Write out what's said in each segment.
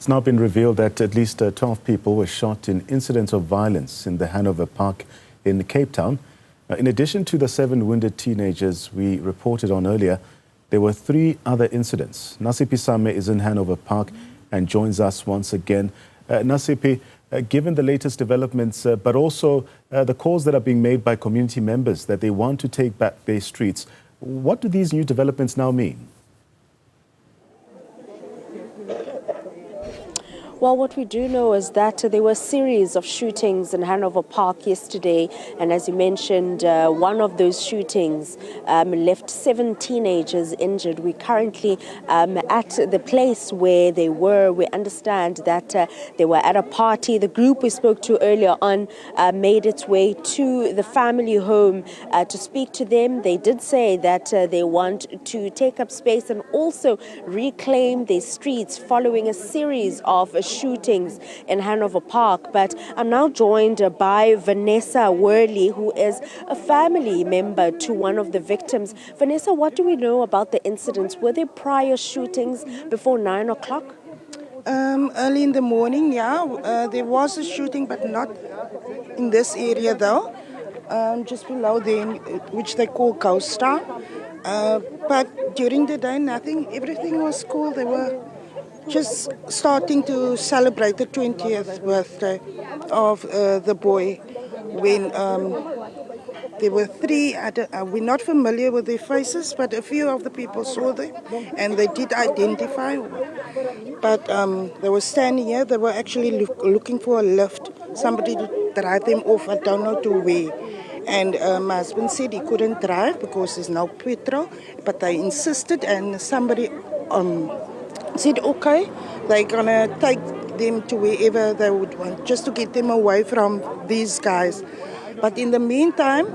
It's now been revealed that at least 12 people were shot in incidents of violence in the Hanover Park in Cape Town. In addition to the 7 wounded teenagers we reported on earlier, there were 3 other incidents. Nasiphi is in Hanover Park and joins us once again. Nasiphi, given the latest developments, but also the calls that are being made by community members that they want to take back their streets, what do these new developments now mean? Well, what we do know is that there were a series of shootings in Hanover Park yesterday, and as you mentioned, one of those shootings left 7 teenagers injured. We're currently at the place where they were. We understand that they were at a party. The group we spoke to earlier on made its way to the family home to speak to them. They did say that they want to take up space and also reclaim their streets following a series of shootings in Hanover Park. But I'm now joined by Vanessa Worley, who is a family member to one of the victims. Vanessa, what do we know about the incidents? Were there prior shootings before 9 o'clock? Early in the morning, there was a shooting, but not in this area though, just below there, which they call Costa. But during the day, nothing, everything was cool. They were just starting to celebrate the 20th birthday of the boy when there were 3, we're not familiar with their faces, but a few of the people saw them and they did identify. But they were standing here, they were actually looking for a lift, somebody to drive them off, I don't know to where. And my husband said he couldn't drive because there's no petrol, but they insisted and somebody said, okay, they're going to take them to wherever they would want, just to get them away from these guys. But in the meantime,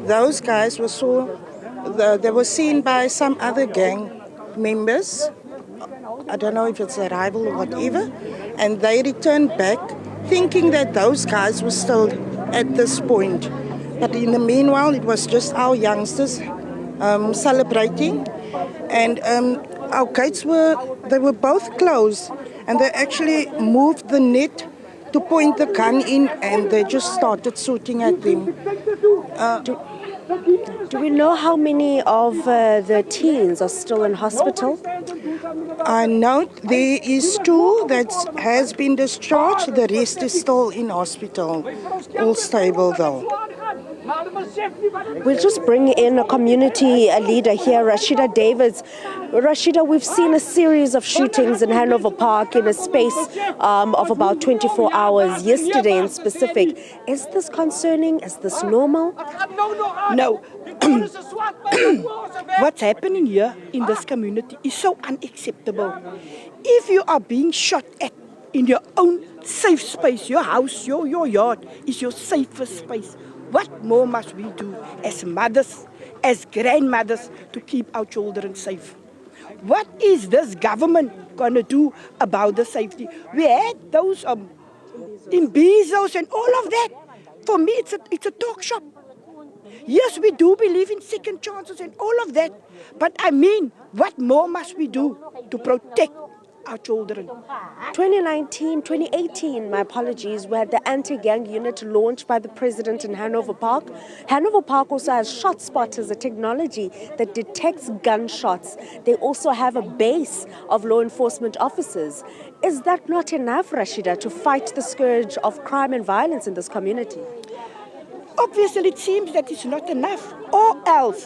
those guys they were seen by some other gang members. I don't know if it's a rival or whatever. And they returned back thinking that those guys were still at this point. But in the meanwhile, it was just our youngsters celebrating. And our gates were both closed, and they actually moved the net to point the gun in, and they just started shooting at them. Do we know how many of the teens are still in hospital? I know there is 2 that has been discharged. The rest is still in hospital, all stable though. We'll just bring in a community leader here, Rashida Davids. Rashida, we've seen a series of shootings in Hanover Park in a space of about 24 hours, yesterday in specific. Is this concerning? Is this normal? No. What's happening here in this community is so unacceptable. If you are being shot at in your own safe space, your house, your yard is your safest space. What more must we do as mothers, as grandmothers, to keep our children safe? What is this government going to do about the safety? We had those imbeciles and all of that. For me, it's a talk shop. Yes, we do believe in second chances and all of that. But I mean, what more must we do to protect our children? 2018, my apologies, we had the anti-gang unit launched by the president in Hanover Park. Hanover Park also has shot spotters, a technology that detects gunshots. They also have a base of law enforcement officers. Is that not enough, Rashida, to fight the scourge of crime and violence in this community? Obviously, it seems that it's not enough, or else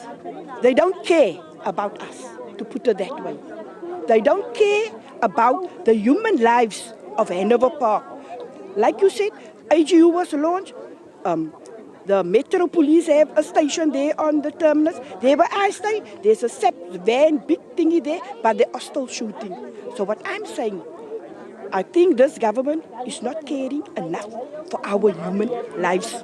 they don't care about us, to put it that way. They don't care about the human lives of Hanover Park. Like you said, AGU was launched. The Metro Police have a station there on the terminus. There where I stay, there's a SAP van, big thingy there, but they are still shooting. So what I'm saying, I think this government is not caring enough for our human lives.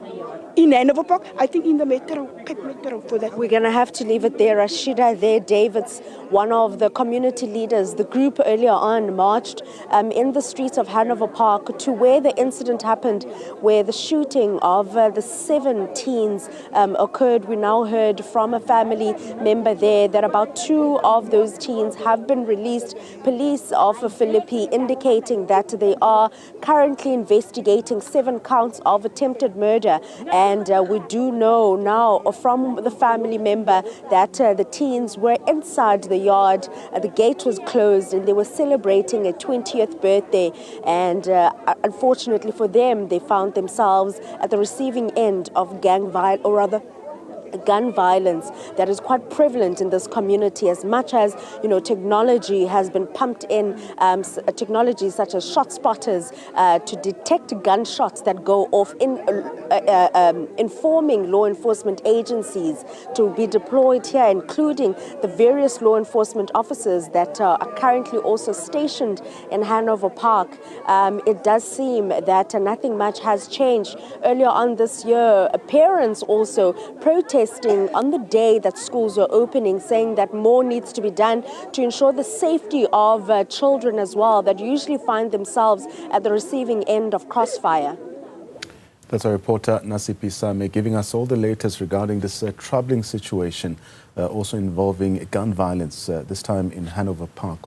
In Hanover Park, I think in the Metro, Cape Metro for that. We're going to have to leave it there. Rashida there, David's one of the community leaders. The group earlier on marched in the streets of Hanover Park to where the incident happened, where the shooting of the 7 teens occurred. We now heard from a family member there that about 2 of those teens have been released. Police of Philippi indicating that they are currently investigating 7 counts of attempted murder. And we do know now from the family member that the teens were inside the yard. The gate was closed and they were celebrating a 20th birthday. And unfortunately for them, they found themselves at the receiving end of gun violence that is quite prevalent in this community. As much as technology has been pumped in, technology such as shot spotters to detect gunshots that go off, informing law enforcement agencies to be deployed here, including the various law enforcement officers that are currently also stationed in Hanover Park. It does seem that nothing much has changed. Earlier on this year, parents also protesting on the day that schools were opening, saying that more needs to be done to ensure the safety of children as well, that usually find themselves at the receiving end of crossfire. That's our reporter Nasiphi Same giving us all the latest regarding this troubling situation, also involving gun violence, this time in Hanover Park.